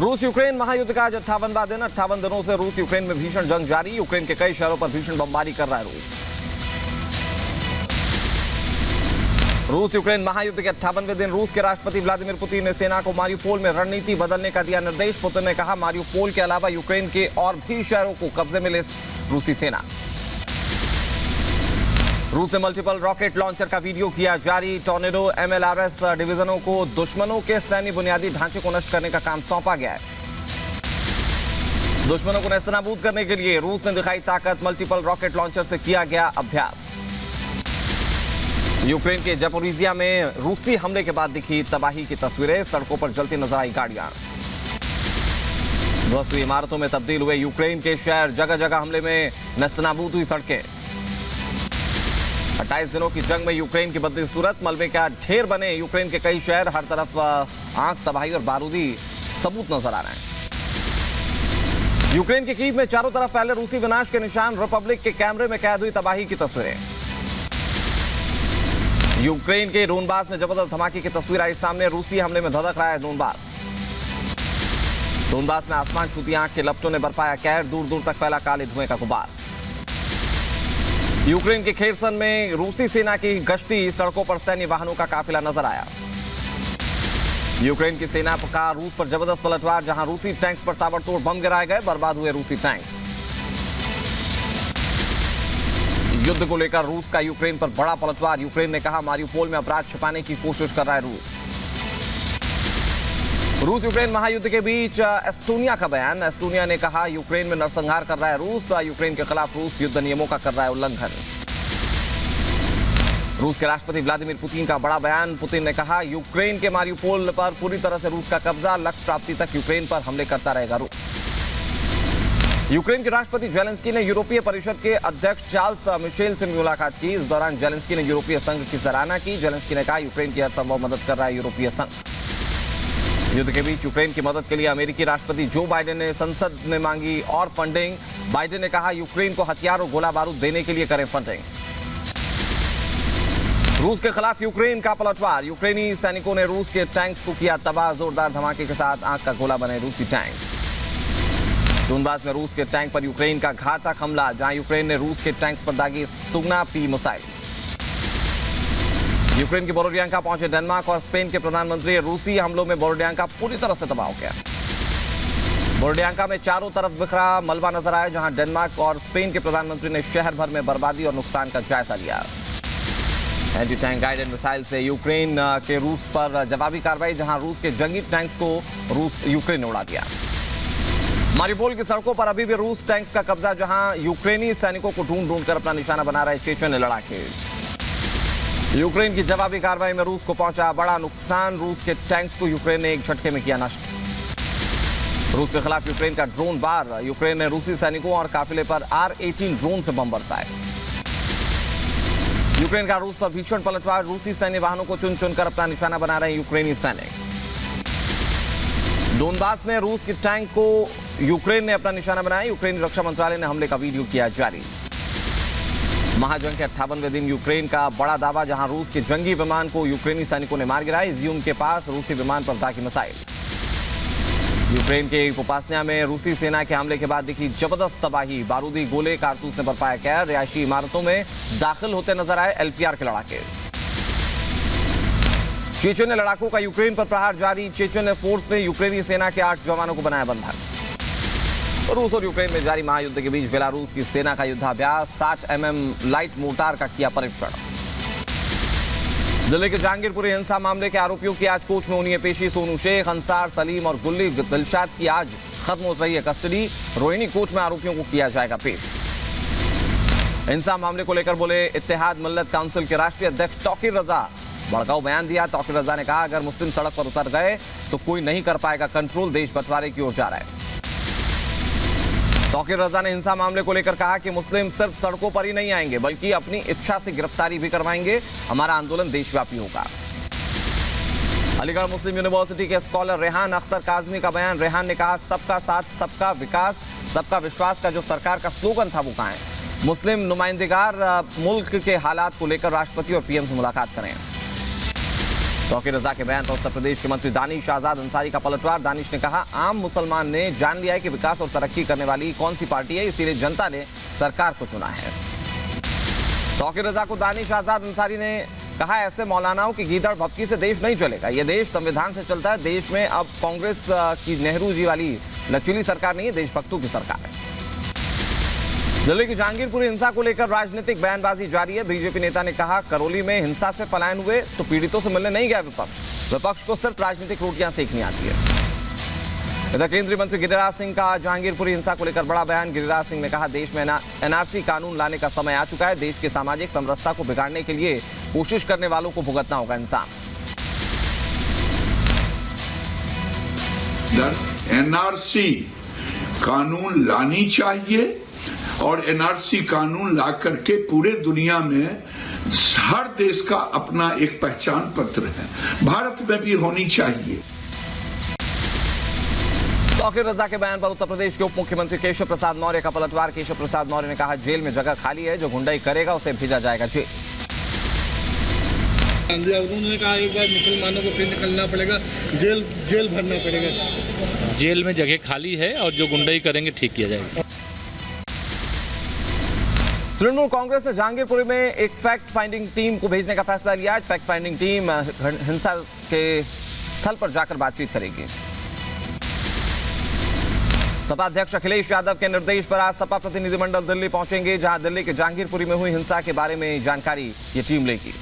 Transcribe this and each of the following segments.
रूस यूक्रेन महायुद्ध का आज 58वां दिन। 58 दिनों से रूस यूक्रेन में भीषण जंग जारी। यूक्रेन के कई शहरों पर भीषण बमबारी कर रहा है रूस यूक्रेन महायुद्ध के 58वें दिन रूस के राष्ट्रपति व्लादिमीर पुतिन ने सेना को मारियुपोल में रणनीति बदलने का दिया निर्देश। पुतिन ने कहा, मारियुपोल के अलावा यूक्रेन के और भी शहरों को कब्जे में ले रूसी सेना। रूस ने मल्टीपल रॉकेट लॉन्चर का वीडियो किया जारी। टॉर्नेडो MLRS डिवीजनों को दुश्मनों के सैन्य बुनियादी ढांचे को नष्ट करने का काम सौंपा गया है। दुश्मनों को नेस्तनाबूद करने के लिए रूस ने दिखाई ताकत। मल्टीपल रॉकेट लॉन्चर से किया गया अभ्यास। यूक्रेन के ज़पोरिजिया में रूसी हमले के बाद दिखी तबाही की तस्वीरें। सड़कों पर जलती नजर आई गाड़ियां। ध्वस्त हुई इमारतों में तब्दील हुए यूक्रेन के शहर। जगह जगह हमले में नेस्तनाबूद हुई सड़कें। 28 दिनों की जंग में यूक्रेन की बदली सूरत। मलबे का ढेर बने यूक्रेन के कई शहर। हर तरफ आग, तबाही और बारूदी सबूत नजर आ रहे हैं। यूक्रेन के कीव में चारों तरफ फैले रूसी विनाश के निशान। रिपब्लिक के कैमरे में कैद हुई तबाही की तस्वीरें। यूक्रेन के डोनबास में जबरदस्त धमाके की तस्वीर आई सामने। रूसी हमले में धधक रहा है डोनबास। डोनबास में आसमान छूती आग के लपटों ने बरपाया कहर। दूर दूर तक फैला काले धुएं का गुबार। यूक्रेन के खेरसन में रूसी सेना की गश्ती। सड़कों पर सैन्य वाहनों का काफिला नजर आया। यूक्रेन की सेना का रूस पर जबरदस्त पलटवार। जहां रूसी टैंक्स पर ताबड़तोड़ बम गिराए गए। बर्बाद हुए रूसी टैंक्स। युद्ध को लेकर रूस का यूक्रेन पर बड़ा पलटवार। यूक्रेन ने कहा, मारियुपोल में अपराध छिपाने की कोशिश कर रहा है रूस यूक्रेन महायुद्ध के बीच एस्टोनिया का बयान। एस्टोनिया ने कहा, यूक्रेन में नरसंहार कर रहा है रूस। यूक्रेन के खिलाफ रूस युद्ध नियमों का कर रहा है उल्लंघन। रूस के राष्ट्रपति व्लादिमीर पुतिन का बड़ा बयान। पुतिन ने कहा, यूक्रेन के मारियुपोल पर पूरी तरह से रूस का कब्जा। लक्ष्य प्राप्ति तक यूक्रेन पर हमले करता रहेगा रूस। यूक्रेन के राष्ट्रपति जेलेंस्की ने यूरोपीय परिषद के अध्यक्ष चार्ल्स मिशेल से मुलाकात की। इस दौरान जेलेंस्की ने यूरोपीय संघ की सराहना की। जेलेंस्की ने कहा, यूक्रेन की हर संभव मदद कर रहा है यूरोपीय संघ। युद्ध के बीच यूक्रेन की मदद के लिए अमेरिकी राष्ट्रपति जो बाइडेन ने संसद में मांगी और फंडिंग। बाइडेन ने कहा, यूक्रेन को हथियार और गोला बारूद देने के लिए करें फंडिंग। रूस के खिलाफ यूक्रेन का पलटवार। यूक्रेनी सैनिकों ने रूस के टैंक्स को किया तबाह। जोरदार धमाके के साथ आग का गोला बने रूसी टैंक। डोनबास में रूस के टैंक पर यूक्रेन का घातक हमला। जहां यूक्रेन ने रूस के टैंक्स पर दागी तुगना P मिसाइल। यूक्रेन की बोरोडियांका पहुंचे डेनमार्क और स्पेन के प्रधानमंत्री। रूसी हमलों में बोरोडियांका पूरी तरह से तबाह हो गया। बोरोडियांका में चारों तरफ बिखरा मलबा नजर आया। जहां डेनमार्क और स्पेन के प्रधानमंत्री ने शहर भर में बर्बादी और नुकसान का जायजा लिया। एंटी टैंक गाइडेड मिसाइल से यूक्रेन के रूस पर जवाबी कार्रवाई। जहां रूस के जंगी टैंक्स को यूक्रेन ने उड़ा दिया। मारियुपोल की सड़कों पर अभी भी रूस टैंक्स का कब्जा। जहां यूक्रेनी सैनिकों को ढूंढ ढूंढ कर अपना निशाना बना रहे चेचन्य लड़ाके। यूक्रेन की जवाबी कार्रवाई में रूस को पहुंचा बड़ा नुकसान। रूस के टैंक्स को यूक्रेन ने एक झटके में किया नष्ट। रूस के खिलाफ यूक्रेन का ड्रोन वार। यूक्रेन ने रूसी सैनिकों और काफिले पर R-18 ड्रोन से बम बरसाए। यूक्रेन का रूस पर भीषण पलटवार। रूसी सैन्य वाहनों को चुन चुनकर अपना निशाना बना रहे यूक्रेनी सैनिक। डोनबास में रूस के टैंक को यूक्रेन ने अपना निशाना बनाया। यूक्रेनी रक्षा मंत्रालय ने हमले का वीडियो किया जारी। महाजंग के 58वें दिन यूक्रेन का बड़ा दावा। जहां रूस के जंगी विमान को यूक्रेनी सैनिकों ने मार गिराया। इज्यूम के पास रूसी विमान पर दागी मिसाइल। यूक्रेन के पोपास्निया में रूसी सेना के हमले के बाद दिखी जबरदस्त तबाही। बारूदी गोले कारतूस ने बरपाया कहर। रिहायशी इमारतों में दाखिल होते नजर आए LPR के लड़ाके। चेचन्य लड़ाकों का यूक्रेन पर प्रहार जारी। चेचन्य फोर्स ने यूक्रेनी सेना के 8 जवानों को बनाया बंधक। रूस और यूक्रेन में जारी महायुद्ध के बीच बेलारूस की सेना का युद्धाभ्यास। 60 mm लाइट मोर्टार का किया परीक्षण। दिल्ली के जहांगीरपुरी हिंसा मामले के आरोपियों की आज कोर्ट में होनी है पेशी। सोनू शेख, अंसार सलीम और गुल्ली दिलशाद की आज खत्म हो रही है कस्टडी। रोहिणी कोर्ट में आरोपियों को किया जाएगा पेश। हिंसा मामले को लेकर बोले इत्तेहाद मिल्लत काउंसिल के राष्ट्रीय अध्यक्ष तौकीर रजा। भड़काऊ बयान दिया। तौकीर रजा ने कहा, अगर मुस्लिम सड़क पर उतर गए तो कोई नहीं कर पाएगा कंट्रोल। देश बंटवारे की ओर जा रहा है। तौकीर रजा ने हिंसा मामले को लेकर कहा कि मुस्लिम सिर्फ सड़कों पर ही नहीं आएंगे बल्कि अपनी इच्छा से गिरफ्तारी भी करवाएंगे। हमारा आंदोलन देशव्यापी होगा। अलीगढ़ मुस्लिम यूनिवर्सिटी के स्कॉलर रेहान अख्तर काजमी का बयान। रेहान ने कहा, सबका साथ, सबका विकास, सबका विश्वास का जो सरकार का स्लोगन था वो कहां है। मुस्लिम नुमाइंदेगार मुल्क के हालात को लेकर राष्ट्रपति और PM से मुलाकात करें। तौकीर रजा के बयान पर उत्तर प्रदेश के मंत्री दानिश आजाद अंसारी का पलटवार। दानिश ने कहा, आम मुसलमान ने जान लिया है कि विकास और तरक्की करने वाली कौन सी पार्टी है, इसीलिए जनता ने सरकार को चुना है। तौकीर रजा को दानिश आजाद अंसारी ने कहा, ऐसे मौलानाओं की गीदड़ भपकी से देश नहीं चलेगा, यह देश संविधान से चलता है। देश में अब कांग्रेस की नेहरू जी वाली लचीली सरकार नहीं है, देशभक्तों की सरकार है। दिल्ली की जहांगीरपुरी हिंसा को लेकर राजनीतिक बयानबाजी जारी है। बीजेपी नेता ने कहा, करौली में हिंसा से पलायन हुए तो पीड़ितों से मिलने नहीं गया विपक्ष को सिर्फ राजनीतिक रोटियां सेकनी आती है। इधर केंद्रीय मंत्री गिरिराज सिंह का जहांगीरपुरी हिंसा को लेकर बड़ा बयान। गिरिराज सिंह ने कहा, देश में एनआरसी कानून लाने का समय आ चुका है। देश की सामाजिक समरसता को बिगाड़ने के लिए कोशिश करने वालों को भुगतना होगा इंसान। एनआरसी कानून लानी चाहिए और एनआरसी कानून ला करके पूरे दुनिया में हर देश का अपना एक पहचान पत्र है, भारत में भी होनी चाहिए। तौकीर रजा के बयान पर उत्तर प्रदेश के उप मुख्यमंत्री केशव प्रसाद मौर्य का पलटवार। केशव प्रसाद मौर्य ने कहा, जेल में जगह खाली है, जो गुंडाई करेगा उसे भेजा जाएगा जेल। उन्होंने कहा, एक बार मुसलमानों को फिर निकलना पड़ेगा, जेल भरना पड़ेगा। जेल में जगह खाली है और जो गुंडाई करेंगे ठीक किया जाएगा। तृणमूल कांग्रेस ने जहांगीरपुरी में एक फैक्ट फाइंडिंग टीम को भेजने का फैसला लिया है। फैक्ट फाइंडिंग टीम हिंसा के स्थल पर जाकर बातचीत करेगी। सपा अध्यक्ष अखिलेश यादव के निर्देश पर आज सपा प्रतिनिधिमंडल दिल्ली पहुंचेंगे, जहां दिल्ली के जहांगीरपुरी में हुई हिंसा के बारे में जानकारी ये टीम लेगी।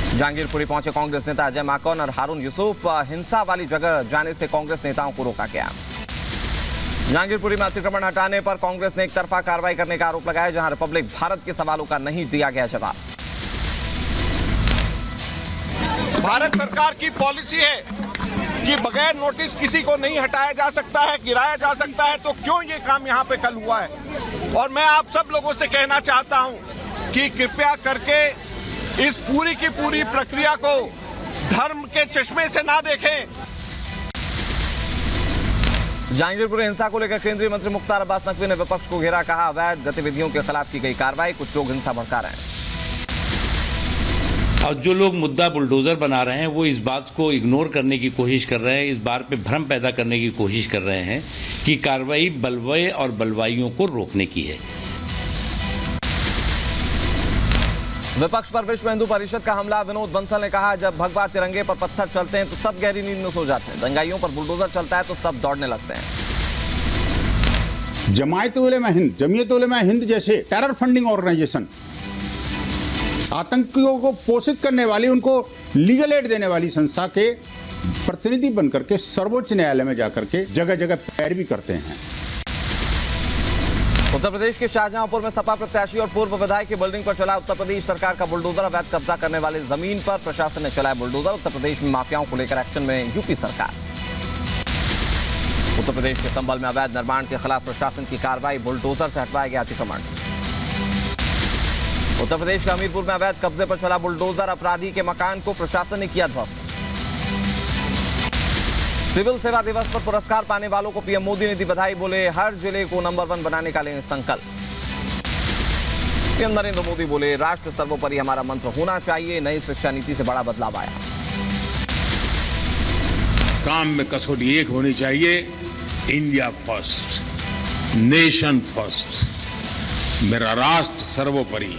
जहांगीरपुरी पहुंचे कांग्रेस नेता अजय माकन और हारून यूसुफ। हिंसा वाली जगह जाने से कांग्रेस नेताओं को रोका गया। जहांगीरपुरी में अतिक्रमण हटाने पर कांग्रेस ने एक तरफा कार्रवाई करने का आरोप लगाया, जहां रिपब्लिक भारत के सवालों का नहीं दिया गया जवाब। भारत सरकार की पॉलिसी है कि बगैर नोटिस किसी को नहीं हटाया जा सकता है, गिराया जा सकता है, तो क्यों ये काम यहाँ पे कल हुआ है। और मैं आप सब लोगों से कहना चाहता हूँ कि कृपया करके इस पूरी की पूरी प्रक्रिया को धर्म के चश्मे से ना देखें। जहांगीरपुरी हिंसा को लेकर केंद्रीय मंत्री मुख्तार अब्बास नकवी ने विपक्ष को घेरा। कहा, अवैध गतिविधियों के खिलाफ की गई कार्रवाई, कुछ लोग हिंसा भड़का रहे हैं। और जो लोग मुद्दा बुलडोजर बना रहे हैं वो इस बात को इग्नोर करने की कोशिश कर रहे हैं, इस बात पे भ्रम पैदा करने की कोशिश कर रहे हैं कि कार्रवाई बलवे और बलवाइयों को रोकने की है। विपक्ष पर विश्व हिंदू परिषद का हमला। विनोद बंसल ने कहा, जब भगवा तिरंगे पर पत्थर चलते हैं तो सब गहरी नींद में सो जाते हैं, दंगाइयों पर बुलडोजर चलता है तो सब दौड़ने लगते हैं। जमीयत उलेमा हिंद जैसे टेरर फंडिंग ऑर्गेनाइजेशन, आतंकियों को पोषित करने वाली, उनको लीगल एड देने वाली संस्था के प्रतिनिधि बनकर के सर्वोच्च न्यायालय में जाकर के जगह जगह पैरवी करते हैं। उत्तर प्रदेश के शाहजहांपुर में सपा प्रत्याशी और पूर्व विधायक की बिल्डिंग पर चला उत्तर प्रदेश सरकार का बुलडोजर। अवैध कब्जा करने वाले जमीन पर प्रशासन ने चलाया बुलडोजर। उत्तर प्रदेश में माफियाओं को लेकर एक्शन में यूपी सरकार। उत्तर प्रदेश के संभल में अवैध निर्माण के खिलाफ प्रशासन की कार्रवाई, बुलडोजर से हटवाया गया अतिक्रमण। उत्तर प्रदेश के हमीरपुर में अवैध कब्जे पर चला बुलडोजर, अपराधी के मकान को प्रशासन ने किया ध्वस्त। सिविल सेवा दिवस पर पुरस्कार पाने वालों को पीएम मोदी ने दी बधाई, बोले हर जिले को नंबर 1 बनाने का लें संकल्प। पीएम नरेंद्र मोदी बोले, राष्ट्र सर्वोपरि हमारा मंत्र होना चाहिए, नई शिक्षा नीति से बड़ा बदलाव आया। काम में कसौटी एक होनी चाहिए, इंडिया फर्स्ट, नेशन फर्स्ट, मेरा राष्ट्र सर्वोपरि,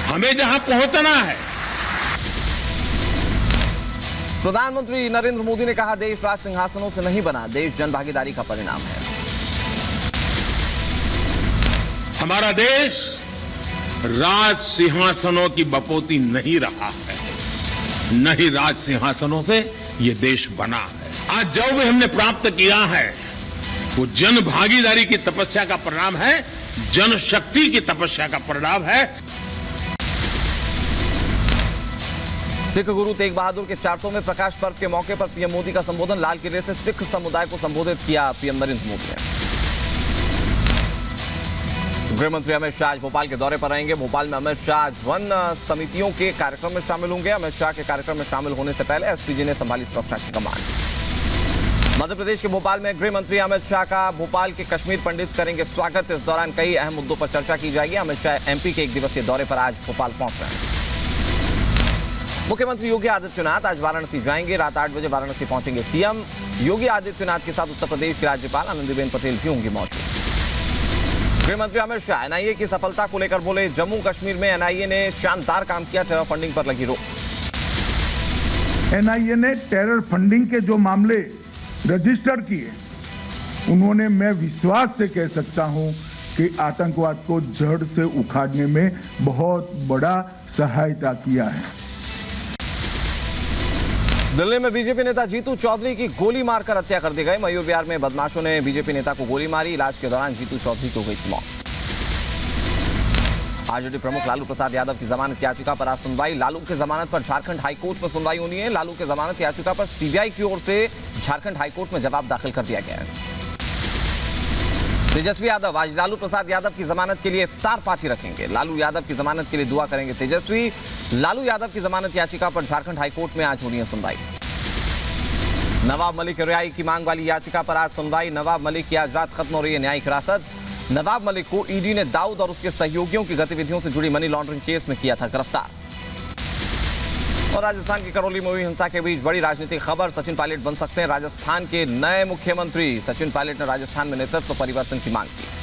हमें जहां पहुंचना है। प्रधानमंत्री नरेंद्र मोदी ने कहा, देश राज सिंहासनों से नहीं बना, देश जनभागीदारी का परिणाम है। हमारा देश राज सिंहासनों की बपोती नहीं रहा है, नहीं राज सिंहासनों से ये देश बना है। आज जो भी हमने प्राप्त किया है वो जन भागीदारी की तपस्या का परिणाम है, जनशक्ति की तपस्या का परिणाम है। सिख गुरु तेग बहादुर के 400वें प्रकाश पर्व के मौके पर पीएम मोदी का संबोधन। लाल किले से सिख समुदाय को संबोधित किया पीएम नरेंद्र मोदी ने। गृह मंत्री अमित शाह आज भोपाल के दौरे पर रहेंगे। भोपाल में अमित शाह आज वन समितियों के कार्यक्रम में शामिल होंगे। अमित शाह के कार्यक्रम में शामिल होने से पहले एसपीजी ने संभाली सुरक्षा की कमान। मध्य प्रदेश के भोपाल में गृह मंत्री अमित शाह का भोपाल के कश्मीर पंडित करेंगे स्वागत। इस दौरान कई अहम मुद्दों पर चर्चा की जाएगी। अमित शाह एमपी के 1 दिवसीय दौरे पर आज भोपाल पहुंच रहे हैं। मुख्यमंत्री योगी आदित्यनाथ आज वाराणसी जाएंगे। रात 8 बजे वाराणसी पहुंचेंगे सीएम योगी आदित्यनाथ के साथ उत्तर प्रदेश की राज्यपाल आनंदीबेन पटेल भी होंगी मौजूद। गृह मंत्री अमित शाह एनआईए की सफलता को लेकर बोले, जम्मू कश्मीर में एनआईए ने शानदार काम किया, टेरर फंडिंग पर लगी रोक। एनआईए ने टेरर फंडिंग के जो मामले रजिस्टर किए, उन्होंने, मैं विश्वास से कह सकता हूं कि आतंकवाद को जड़ से उखाड़ने में बहुत बड़ा सहायता किया है। दिल्ली में बीजेपी नेता जीतू चौधरी की गोली मारकर हत्या कर दी गई। मयूर विहार में बदमाशों ने बीजेपी नेता को गोली मारी। इलाज के दौरान जीतू चौधरी को हुई थी मौत। आरजेडी प्रमुख लालू प्रसाद यादव की जमानत याचिका पर आज सुनवाई। लालू की जमानत पर झारखंड हाईकोर्ट में सुनवाई होनी है। लालू की जमानत याचिका पर सीबीआई की ओर से झारखंड हाईकोर्ट में जवाब दाखिल कर दिया गया है। तेजस्वी यादव आज लालू प्रसाद यादव की जमानत के लिए इफ्तार पार्टी रखेंगे। लालू यादव की जमानत के लिए दुआ करेंगे तेजस्वी। लालू यादव की जमानत याचिका पर झारखंड हाईकोर्ट में आज होनी है सुनवाई। नवाब मलिक रिहाई की मांग वाली याचिका पर आज सुनवाई। नवाब मलिक की आज रात खत्म हो रही है न्यायिक हिरासत। नवाब मलिक को ईडी ने दाऊद और उसके सहयोगियों की गतिविधियों से जुड़ी मनी लॉन्ड्रिंग केस में किया था गिरफ्तार। और राजस्थान की करौली में हुई हिंसा के बीच बड़ी राजनीतिक खबर, सचिन पायलट बन सकते हैं राजस्थान के नए मुख्यमंत्री। सचिन पायलट ने राजस्थान में नेतृत्व परिवर्तन की मांग की।